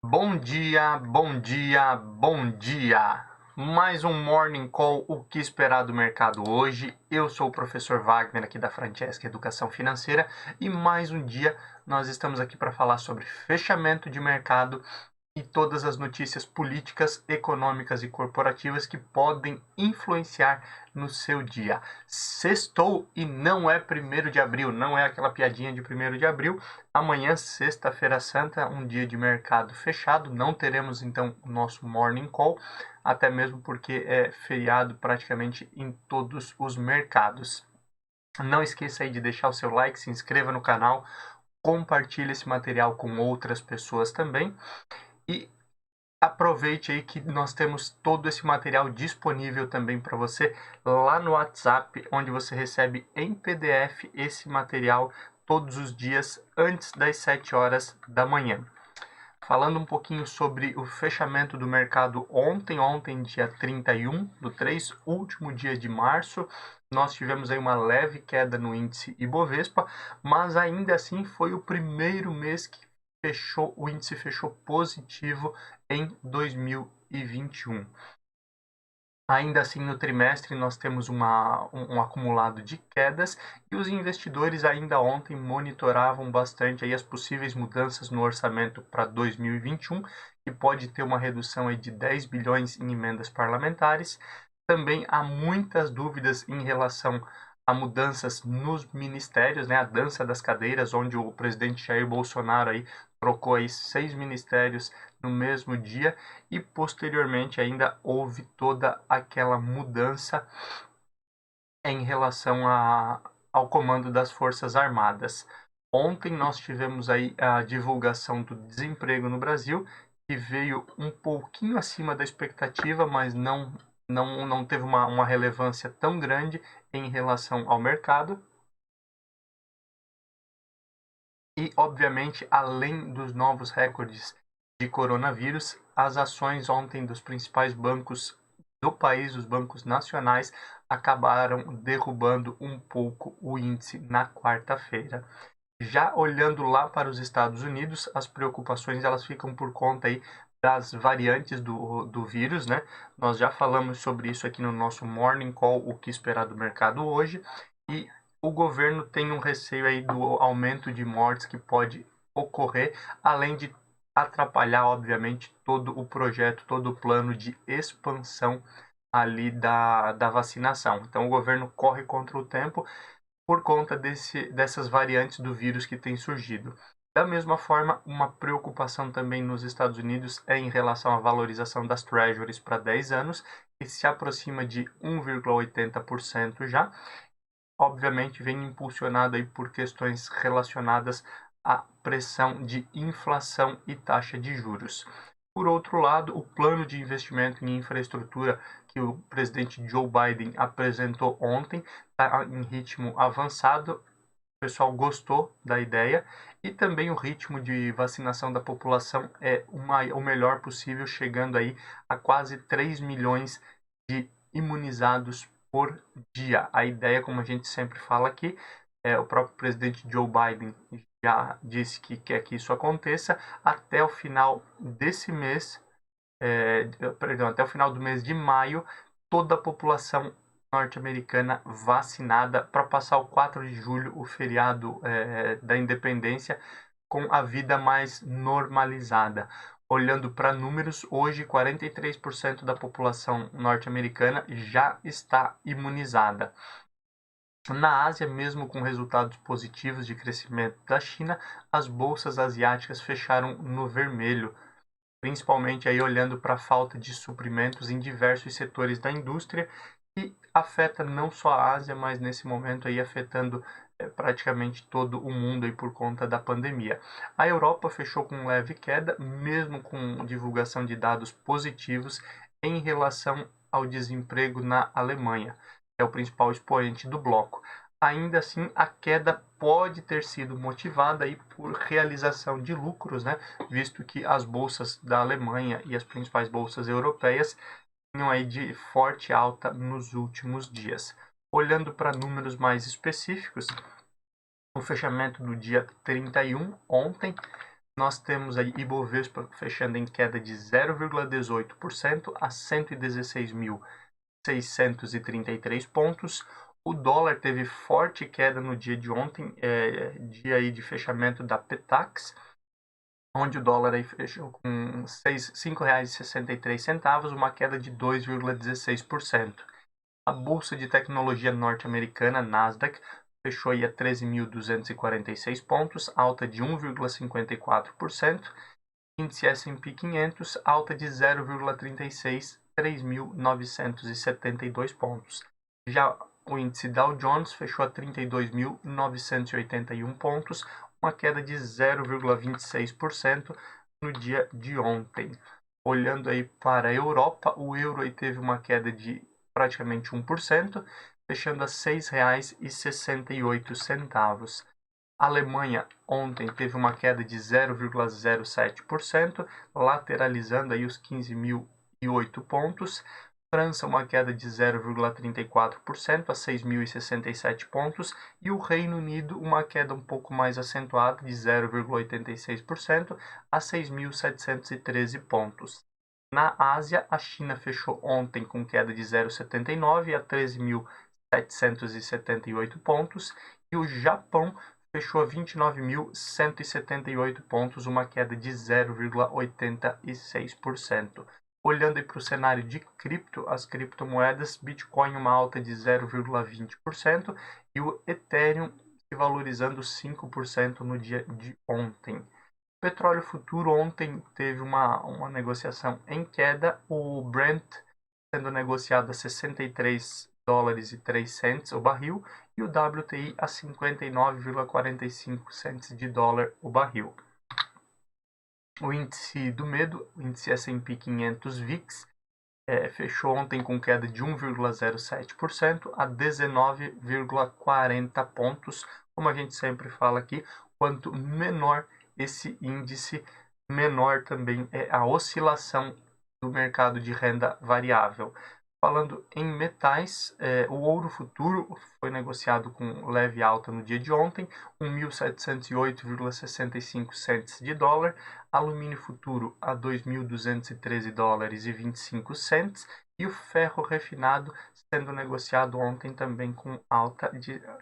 Bom dia, bom dia, bom dia! Mais um Morning Call, o que esperar do mercado hoje? Eu sou o professor Wagner aqui da Francesca Educação Financeira e mais um dia nós estamos aqui para falar sobre fechamento de mercado e todas as notícias políticas, econômicas e corporativas que podem influenciar no seu dia. Sextou e não é 1º de abril, não é aquela piadinha de 1º de abril. Amanhã, sexta-feira santa, um dia de mercado fechado, não teremos então o nosso morning call, até mesmo porque é feriado praticamente em todos os mercados. Não esqueça aí de deixar o seu like, se inscreva no canal, compartilhe esse material com outras pessoas também. E aproveite aí que nós temos todo esse material disponível também para você lá no WhatsApp, onde você recebe em PDF esse material todos os dias antes das 7 horas da manhã. Falando um pouquinho sobre o fechamento do mercado ontem, dia 31/3, último dia de março, nós tivemos aí uma leve queda no índice Ibovespa, mas ainda assim foi o primeiro mês que o índice fechou positivo em 2021. Ainda assim, no trimestre, nós temos um acumulado de quedas e os investidores ainda ontem monitoravam bastante aí as possíveis mudanças no orçamento para 2021, que pode ter uma redução aí de 10 bilhões em emendas parlamentares. Também há muitas dúvidas em relação a mudanças nos ministérios, né? A dança das cadeiras, onde o presidente Jair Bolsonaro aí trocou aí 6 ministérios no mesmo dia e posteriormente ainda houve toda aquela mudança em relação ao comando das Forças Armadas. Ontem nós tivemos aí a divulgação do desemprego no Brasil, que veio um pouquinho acima da expectativa, mas não teve uma relevância tão grande em relação ao mercado. E, obviamente, além dos novos recordes de coronavírus, as ações ontem dos principais bancos do país, os bancos nacionais, acabaram derrubando um pouco o índice na quarta-feira. Já olhando lá para os Estados Unidos, as preocupações elas ficam por conta aí das variantes do vírus, né? Nós já falamos sobre isso aqui no nosso Morning Call, o que esperar do mercado hoje, e o governo tem um receio aí do aumento de mortes que pode ocorrer, além de atrapalhar, obviamente, todo o projeto, todo o plano de expansão ali da vacinação. Então, o governo corre contra o tempo por conta dessas variantes do vírus que tem surgido. Da mesma forma, uma preocupação também nos Estados Unidos é em relação à valorização das treasuries para 10 anos, que se aproxima de 1,80% já. Obviamente, vem impulsionado aí por questões relacionadas à pressão de inflação e taxa de juros. Por outro lado, o plano de investimento em infraestrutura que o presidente Joe Biden apresentou ontem está em ritmo avançado. O pessoal gostou da ideia e também o ritmo de vacinação da população é o melhor possível, chegando aí a quase 3 milhões de imunizados por dia. A ideia, como a gente sempre fala aqui, o próprio presidente Joe Biden já disse que quer que isso aconteça até o final desse mês, até o final do mês de maio, toda a população norte-americana vacinada para passar o 4 de julho, o feriado da independência, com a vida mais normalizada. Olhando para números, hoje 43% da população norte-americana já está imunizada. Na Ásia, mesmo com resultados positivos de crescimento da China, as bolsas asiáticas fecharam no vermelho, principalmente aí olhando para a falta de suprimentos em diversos setores da indústria e afeta não só a Ásia, mas nesse momento aí afetando praticamente todo o mundo aí por conta da pandemia. A Europa fechou com leve queda, mesmo com divulgação de dados positivos em relação ao desemprego na Alemanha, que é o principal expoente do bloco. Ainda assim, a queda pode ter sido motivada aí por realização de lucros, né? Visto que as bolsas da Alemanha e as principais bolsas europeias tinham aí de forte alta nos últimos dias. Olhando para números mais específicos, o fechamento do dia 31, ontem, nós temos aí Ibovespa fechando em queda de 0,18% a 116.633 pontos. O dólar teve forte queda no dia de ontem, dia aí de fechamento da Petax, onde o dólar aí fechou com R$ 5,63, uma queda de 2,16%. A bolsa de tecnologia norte-americana, Nasdaq, fechou aí a 13.246 pontos, alta de 1,54%. Índice S&P 500, alta de 0,36, 3.972 pontos. Já o índice Dow Jones fechou a 32.981 pontos, uma queda de 0,26% no dia de ontem. Olhando aí para a Europa, o euro aí teve uma queda de praticamente 1%, fechando a R$ 6,68. A Alemanha ontem teve uma queda de 0,07%, lateralizando aí os 15.008 pontos. França, uma queda de 0,34% a 6.067 pontos. E o Reino Unido, uma queda um pouco mais acentuada de 0,86% a 6.713 pontos. Na Ásia, a China fechou ontem com queda de 0,79 a 13.778 pontos. E o Japão fechou a 29.178 pontos, uma queda de 0,86%. Olhando para o cenário de cripto, as criptomoedas, Bitcoin uma alta de 0,20% e o Ethereum se valorizando 5% no dia de ontem. O petróleo futuro ontem teve uma negociação em queda, o Brent sendo negociado a $63,03 o barril e o WTI a 59,45 cents de dólar o barril. O índice do medo, o índice S&P 500 VIX, fechou ontem com queda de 1,07% a 19,40 pontos. Como a gente sempre fala aqui, quanto menor esse índice, menor também é a oscilação do mercado de renda variável. Falando em metais, o ouro futuro foi negociado com leve alta no dia de ontem, 1.708,65 cents de dólar, alumínio futuro a 2.213 dólares e 25 cents, e o ferro refinado sendo negociado ontem também com alta,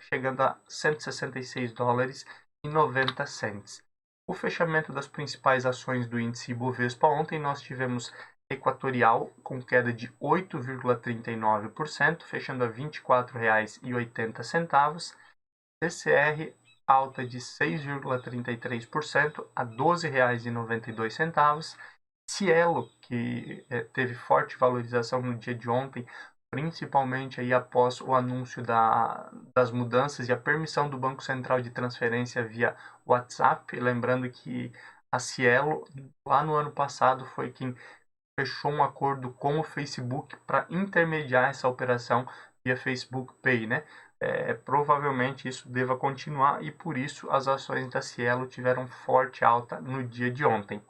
chegando a 166 dólares e 90 cents. O fechamento das principais ações do índice Ibovespa ontem nós tivemos Equatorial com queda de 8,39%, fechando a R$ 24,80. CCR alta de 6,33% a R$ 12,92. Cielo, que teve forte valorização no dia de ontem, principalmente aí após o anúncio das mudanças e a permissão do Banco Central de transferência via WhatsApp. Lembrando que a Cielo, lá no ano passado, foi quem fechou um acordo com o Facebook para intermediar essa operação via Facebook Pay, né? Provavelmente isso deva continuar e por isso as ações da Cielo tiveram forte alta no dia de ontem.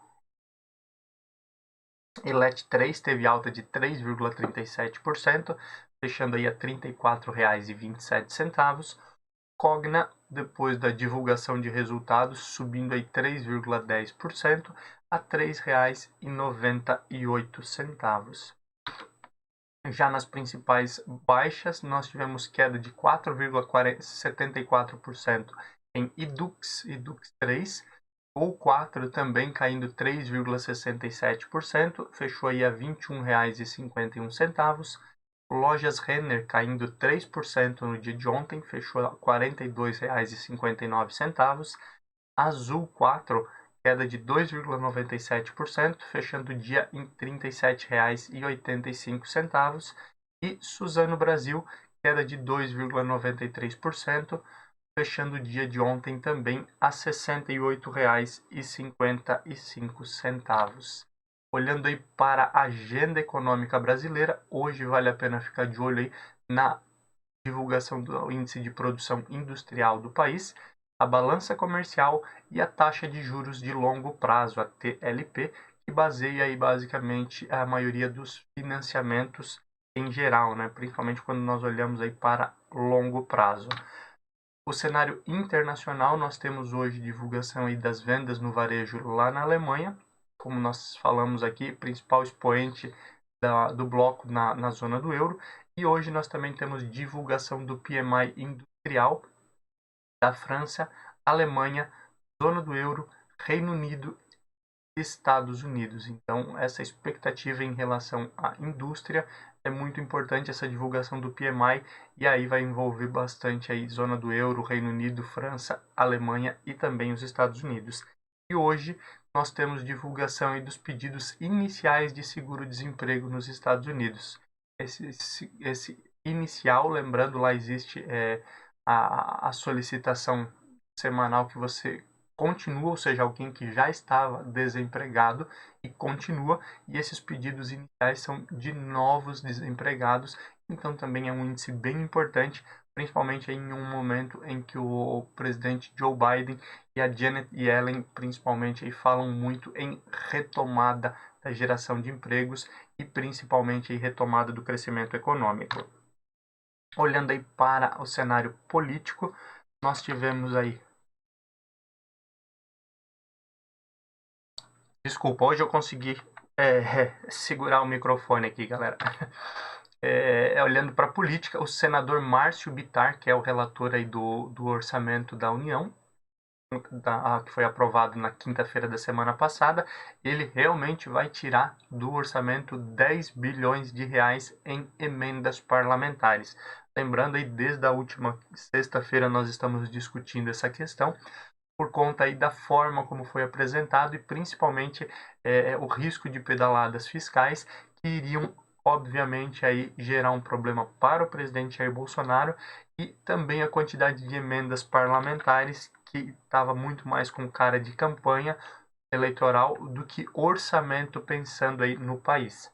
Elet 3 teve alta de 3,37%, fechando aí a R$ 34,27. Cogna, depois da divulgação de resultados, subindo aí 3,10% a R$ 3,98. Já nas principais baixas, nós tivemos queda de 4,74% em Edux 3, ou 4 também caindo 3,67%, fechou aí a R$ 21,51. Lojas Renner caindo 3% no dia de ontem, fechou a R$ 42,59. Azul 4, queda de 2,97%, fechando o dia em R$ 37,85. E Suzano Brasil, queda de 2,93%, fechando o dia de ontem também a R$ 68,55. Olhando aí para a agenda econômica brasileira, hoje vale a pena ficar de olho aí na divulgação do índice de produção industrial do país, a balança comercial e a taxa de juros de longo prazo, a TLP, que baseia aí basicamente a maioria dos financiamentos em geral, né? Principalmente quando nós olhamos aí para longo prazo. O cenário internacional, nós temos hoje divulgação aí das vendas no varejo lá na Alemanha, como nós falamos aqui, principal expoente do bloco na zona do euro. E hoje nós também temos divulgação do PMI industrial da França, Alemanha, zona do euro, Reino Unido, Estados Unidos. Então, essa expectativa em relação à indústria é muito importante, essa divulgação do PMI, e aí vai envolver bastante aí zona do euro, Reino Unido, França, Alemanha e também os Estados Unidos. E hoje nós temos divulgação aí dos pedidos iniciais de seguro-desemprego nos Estados Unidos. Esse inicial, lembrando, lá existe a solicitação semanal que você continua, ou seja, alguém que já estava desempregado e continua, e esses pedidos iniciais são de novos desempregados, então também é um índice bem importante, principalmente em um momento em que o presidente Joe Biden e a Janet Yellen, principalmente, aí, falam muito em retomada da geração de empregos e principalmente em retomada do crescimento econômico. Olhando aí para o cenário político, nós tivemos aí... Desculpa, hoje eu consegui segurar o microfone aqui, galera. Olhando para a política, o senador Márcio Bittar, que é o relator aí do orçamento da União, que foi aprovado na quinta-feira da semana passada, ele realmente vai tirar do orçamento 10 bilhões de reais em emendas parlamentares. Lembrando aí, desde a última sexta-feira nós estamos discutindo essa questão, por conta aí da forma como foi apresentado e principalmente o risco de pedaladas fiscais que iriam, obviamente, aí gerar um problema para o presidente Jair Bolsonaro, e também a quantidade de emendas parlamentares que estava muito mais com cara de campanha eleitoral do que orçamento, pensando aí no país.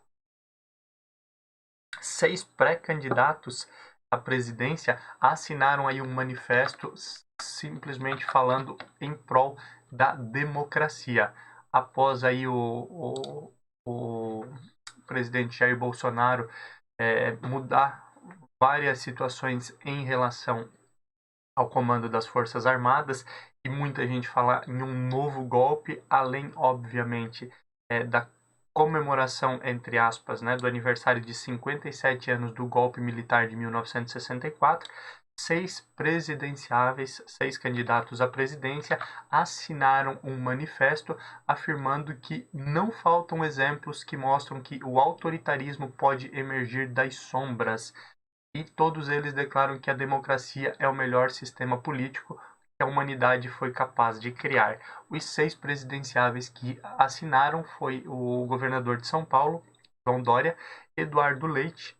6 pré-candidatos à presidência assinaram aí um manifesto simplesmente falando em prol da democracia. Após aí o presidente Jair Bolsonaro mudar várias situações em relação ao comando das Forças Armadas, e muita gente fala em um novo golpe, além, obviamente, da comemoração, entre aspas, né, do aniversário de 57 anos do golpe militar de 1964, 6 presidenciáveis, 6 candidatos à presidência, assinaram um manifesto afirmando que não faltam exemplos que mostram que o autoritarismo pode emergir das sombras. E todos eles declaram que a democracia é o melhor sistema político que a humanidade foi capaz de criar. Os 6 presidenciáveis que assinaram foi o governador de São Paulo, João Dória, Eduardo Leite,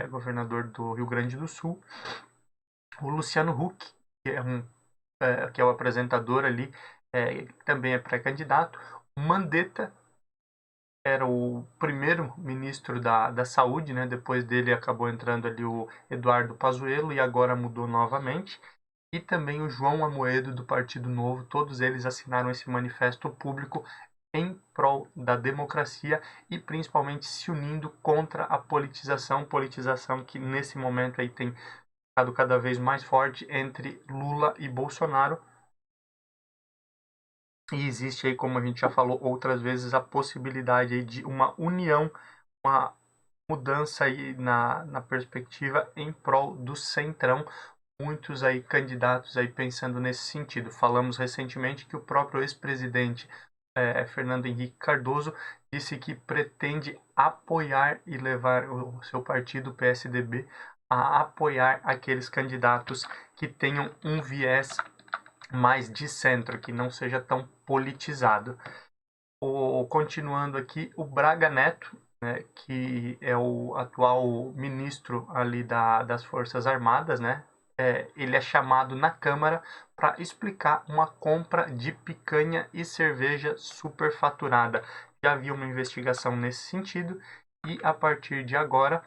governador do Rio Grande do Sul, o Luciano Huck, que é o apresentador ali, também é pré-candidato, o Mandetta, era o primeiro ministro da Saúde, né? Depois dele acabou entrando ali o Eduardo Pazuello e agora mudou novamente. E também o João Amoedo, do Partido Novo, todos eles assinaram esse manifesto público em prol da democracia e principalmente se unindo contra a politização que nesse momento aí tem ficado cada vez mais forte entre Lula e Bolsonaro. E existe aí, como a gente já falou outras vezes, a possibilidade aí de uma união, uma mudança aí na perspectiva em prol do centrão. Muitos aí candidatos aí pensando nesse sentido. Falamos recentemente que o próprio ex-presidente Fernando Henrique Cardoso disse que pretende apoiar e levar o seu partido, o PSDB, a apoiar aqueles candidatos que tenham um viés mais de centro, que não seja tão politizado. Continuando aqui, o Braga Neto, né, que é o atual ministro ali das Forças Armadas, né, ele é chamado na Câmara para explicar uma compra de picanha e cerveja superfaturada. Já havia uma investigação nesse sentido e a partir de agora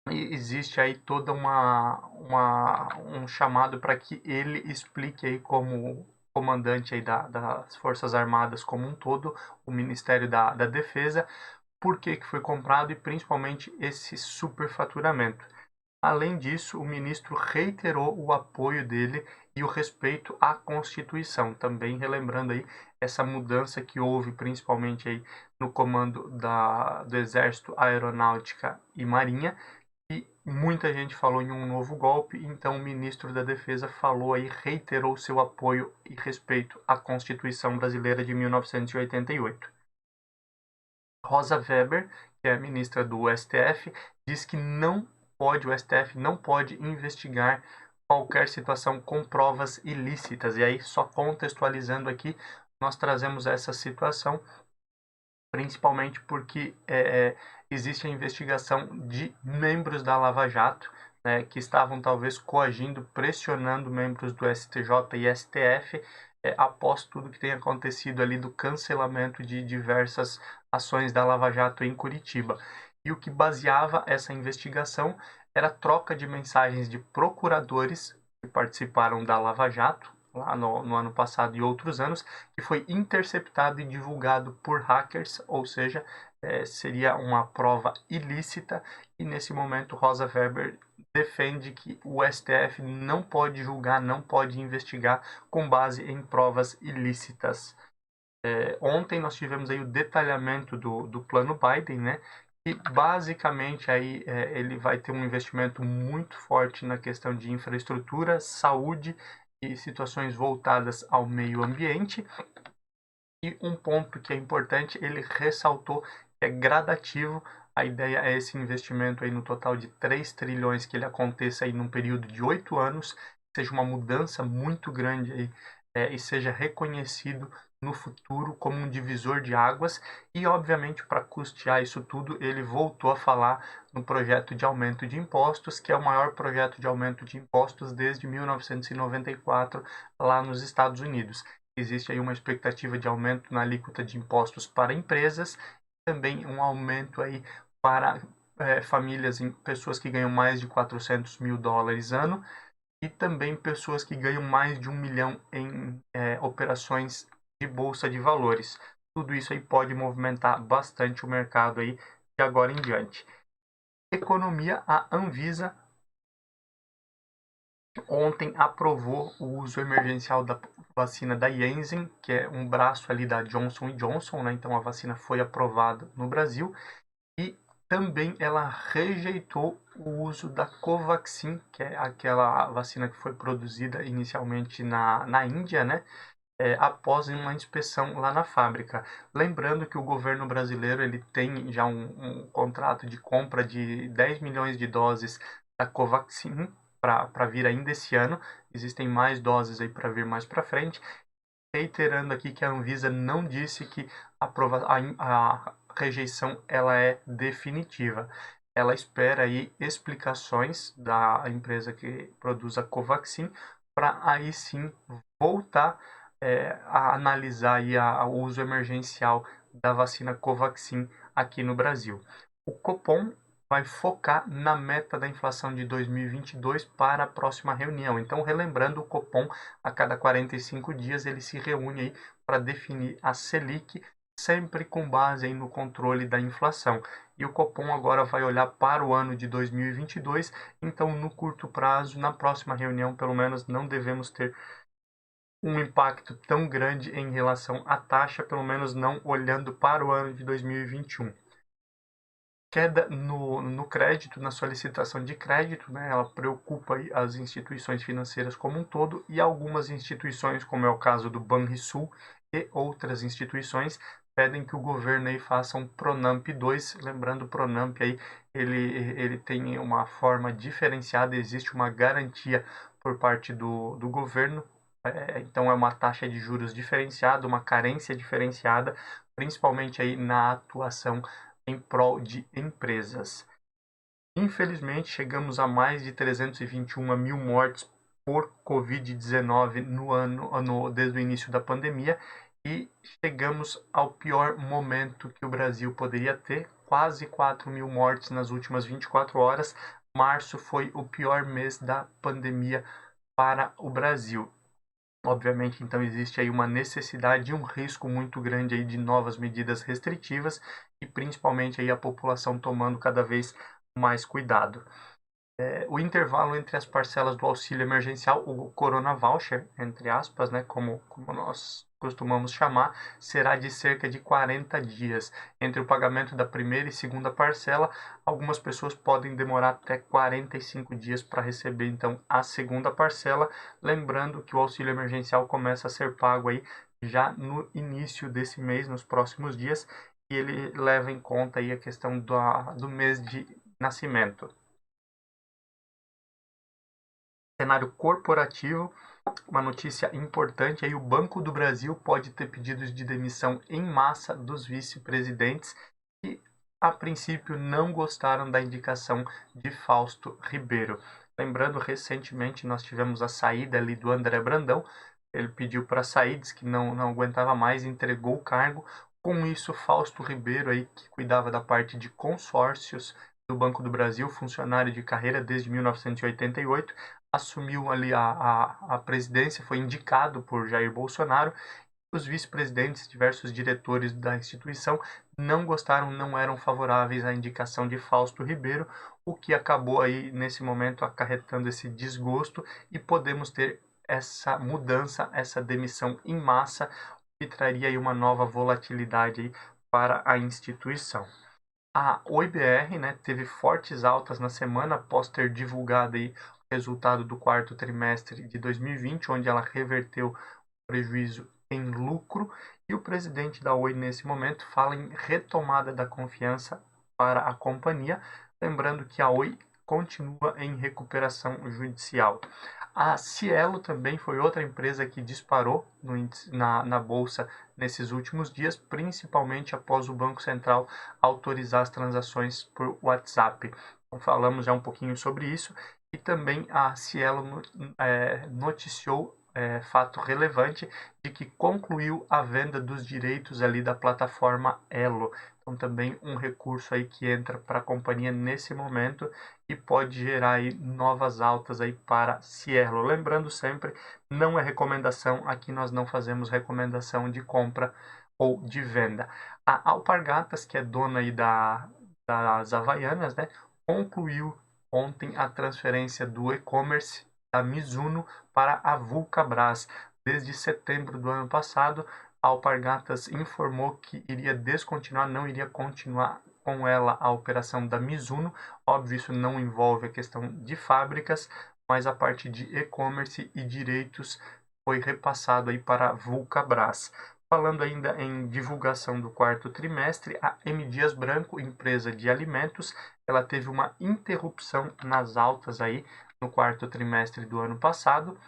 existe aí toda um chamado para que ele explique aí como comandante aí das Forças Armadas como um todo, o Ministério da Defesa, por que foi comprado e principalmente esse superfaturamento. Além disso, o ministro reiterou o apoio dele e o respeito à Constituição, também relembrando aí essa mudança que houve principalmente aí no comando do Exército, Aeronáutica e Marinha, e muita gente falou em um novo golpe, então o ministro da Defesa falou aí, reiterou seu apoio e respeito à Constituição brasileira de 1988. Rosa Weber, que é a ministra do STF, diz que o STF não pode investigar qualquer situação com provas ilícitas. E aí, só contextualizando aqui, nós trazemos essa situação principalmente porque existe a investigação de membros da Lava Jato, né, que estavam talvez coagindo, pressionando membros do STJ e STF, após tudo que tem acontecido ali do cancelamento de diversas ações da Lava Jato em Curitiba. E o que baseava essa investigação era a troca de mensagens de procuradores que participaram da Lava Jato, lá no ano passado e outros anos, que foi interceptado e divulgado por hackers, ou seja, seria uma prova ilícita, e nesse momento Rosa Weber defende que o STF não pode julgar, não pode investigar com base em provas ilícitas. Ontem nós tivemos aí o detalhamento do plano Biden, né? E basicamente aí ele vai ter um investimento muito forte na questão de infraestrutura, saúde e situações voltadas ao meio ambiente. E um ponto que é importante, ele ressaltou que é gradativo. A ideia é esse investimento aí no total de 3 trilhões, que ele aconteça aí num período de 8 anos, seja uma mudança muito grande aí, e seja reconhecido no futuro como um divisor de águas. E, obviamente, para custear isso tudo, ele voltou a falar no projeto de aumento de impostos, que é o maior projeto de aumento de impostos desde 1994 lá nos Estados Unidos. Existe aí uma expectativa de aumento na alíquota de impostos para empresas, também um aumento aí para famílias, pessoas que ganham mais de 400 mil dólares ano, e também pessoas que ganham mais de 1 milhão em operações de bolsa de valores. Tudo isso aí pode movimentar bastante o mercado aí de agora em diante. Economia, a Anvisa ontem aprovou o uso emergencial da vacina da Janssen, que é um braço ali da Johnson Johnson, né? Então a vacina foi aprovada no Brasil, e também ela rejeitou o uso da Covaxin, que é aquela vacina que foi produzida inicialmente na Índia, né? Após uma inspeção lá na fábrica. Lembrando que o governo brasileiro ele tem já um contrato de compra de 10 milhões de doses da Covaxin para vir ainda esse ano. Existem mais doses aí para vir mais para frente. Reiterando aqui que a Anvisa não disse que a rejeição ela é definitiva. Ela espera aí explicações da empresa que produz a Covaxin para aí sim voltar a analisar aí o uso emergencial da vacina Covaxin aqui no Brasil. O Copom vai focar na meta da inflação de 2022 para a próxima reunião. Então, relembrando, o Copom, a cada 45 dias, ele se reúne aí para definir a Selic, sempre com base aí no controle da inflação. E o Copom agora vai olhar para o ano de 2022, então, no curto prazo, na próxima reunião, pelo menos, não devemos ter um impacto tão grande em relação à taxa, pelo menos não olhando para o ano de 2021. Queda no crédito, na solicitação de crédito, né? Ela preocupa as instituições financeiras como um todo, e algumas instituições, como é o caso do Banrisul e outras instituições, pedem que o governo aí faça um Pronamp 2. Lembrando, o Pronamp aí, ele tem uma forma diferenciada, existe uma garantia por parte do governo, então é uma taxa de juros diferenciada, uma carência diferenciada, principalmente aí na atuação em prol de empresas. Infelizmente, chegamos a mais de 321 mil mortes por Covid-19 desde o início da pandemia, e chegamos ao pior momento que o Brasil poderia ter, quase 4 mil mortes nas últimas 24 horas. Março foi o pior mês da pandemia para o Brasil. Obviamente, então, existe aí uma necessidade e um risco muito grande aí de novas medidas restritivas, e principalmente aí a população tomando cada vez mais cuidado. O intervalo entre as parcelas do auxílio emergencial, o Corona Voucher, entre aspas, né, como nós costumamos chamar, será de cerca de 40 dias. Entre o pagamento da primeira e segunda parcela, algumas pessoas podem demorar até 45 dias para receber, então, a segunda parcela. Lembrando que o auxílio emergencial começa a ser pago aí já no início desse mês, nos próximos dias, e ele leva em conta aí a questão do mês de nascimento. Cenário corporativo, uma notícia importante aí, o Banco do Brasil pode ter pedidos de demissão em massa dos vice-presidentes que a princípio não gostaram da indicação de Fausto Ribeiro. Lembrando, recentemente nós tivemos a saída ali do André Brandão, ele pediu para sair, disse que não aguentava mais, entregou o cargo. Com isso, Fausto Ribeiro, aí, que cuidava da parte de consórcios do Banco do Brasil, funcionário de carreira desde 1988, assumiu ali a presidência, foi indicado por Jair Bolsonaro. Os vice-presidentes, diversos diretores da instituição, não gostaram, não eram favoráveis à indicação de Fausto Ribeiro, o que acabou aí, nesse momento, acarretando esse desgosto e podemos ter essa mudança, essa demissão em massa, que traria aí uma nova volatilidade aí para a instituição. A OIBR, né, teve fortes altas na semana após ter divulgado aí o resultado do quarto trimestre de 2020, onde ela reverteu o prejuízo em lucro, e o presidente da Oi nesse momento fala em retomada da confiança para a companhia, lembrando que a Oi continua em recuperação judicial. A Cielo também foi outra empresa que disparou na bolsa nesses últimos dias, principalmente após o Banco Central autorizar as transações por WhatsApp. Então, falamos já um pouquinho sobre isso. E também a Cielo noticiou fato relevante de que concluiu a venda dos direitos ali da plataforma Elo. Então também um recurso aí que entra para a companhia nesse momento e pode gerar aí novas altas aí para Cielo. Lembrando sempre, não é recomendação, aqui nós não fazemos recomendação de compra ou de venda. A Alpargatas, que é dona aí das Havaianas, né, concluiu ontem a transferência do e-commerce da Mizuno para a Vulcabras. Desde setembro do ano passado, a Alpargatas informou que iria descontinuar, não iria continuar com ela a operação da Mizuno. Óbvio, isso não envolve a questão de fábricas, mas a parte de e-commerce e direitos foi repassado aí para a Vulcabras. Falando ainda em divulgação do quarto trimestre, a M. Dias Branco, empresa de alimentos, ela teve uma interrupção nas altas aí no quarto trimestre do ano passado,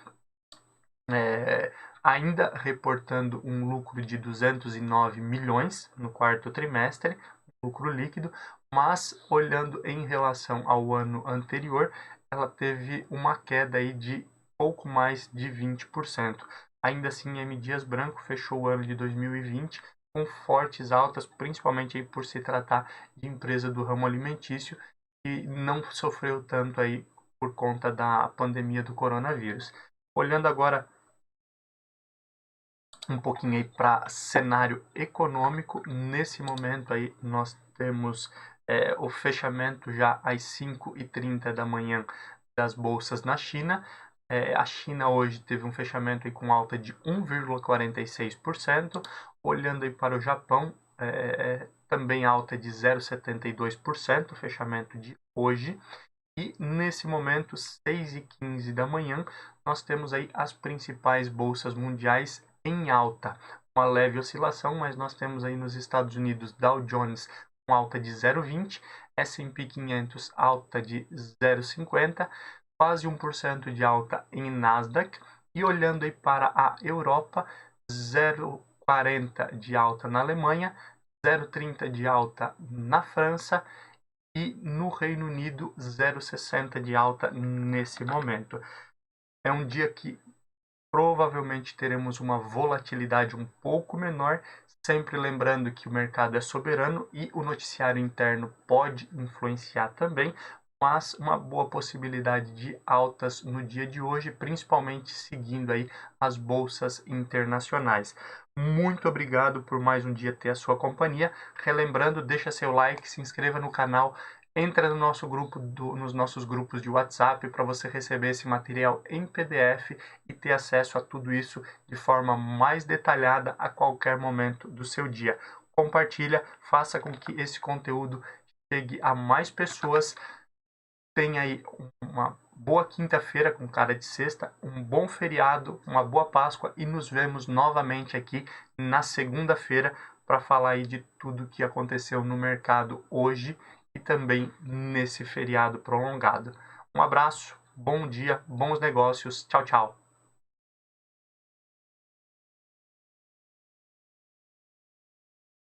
ainda reportando um lucro de 209 milhões no quarto trimestre, lucro líquido, mas olhando em relação ao ano anterior, ela teve uma queda aí de pouco mais de 20%. Ainda assim, a M. Dias Branco fechou o ano de 2020 com fortes altas, principalmente aí por se tratar de empresa do ramo alimentício, e não sofreu tanto aí por conta da pandemia do coronavírus. Olhando agora um pouquinho aí para cenário econômico, nesse momento aí nós temos o fechamento já às 5h30 da manhã das bolsas na China. A China hoje teve um fechamento aí com alta de 1,46%. Olhando aí para o Japão, também alta de 0,72%, fechamento de hoje. E nesse momento, 6h15 da manhã, nós temos aí as principais bolsas mundiais em alta. Uma leve oscilação, mas nós temos aí nos Estados Unidos Dow Jones com alta de 0,20, S&P 500 alta de 0,50, quase 1% de alta em Nasdaq. E olhando aí para a Europa, 0,40 de alta na Alemanha, 0,30 de alta na França, e no Reino Unido 0,60 de alta nesse momento. É um dia que provavelmente teremos uma volatilidade um pouco menor, sempre lembrando que o mercado é soberano e o noticiário interno pode influenciar também, mas uma boa possibilidade de altas no dia de hoje, principalmente seguindo aí as bolsas internacionais. Muito obrigado por mais um dia ter a sua companhia. Relembrando, deixa seu like, se inscreva no canal, Entra no nosso grupo nos nossos grupos de WhatsApp para você receber esse material em PDF e ter acesso a tudo isso de forma mais detalhada a qualquer momento do seu dia. Compartilha, faça com que esse conteúdo chegue a mais pessoas. Tenha aí uma boa quinta-feira com cara de sexta, um bom feriado, uma boa Páscoa e nos vemos novamente aqui na segunda-feira para falar aí de tudo que aconteceu no mercado hoje e também nesse feriado prolongado. Um abraço, bom dia, bons negócios, tchau, tchau.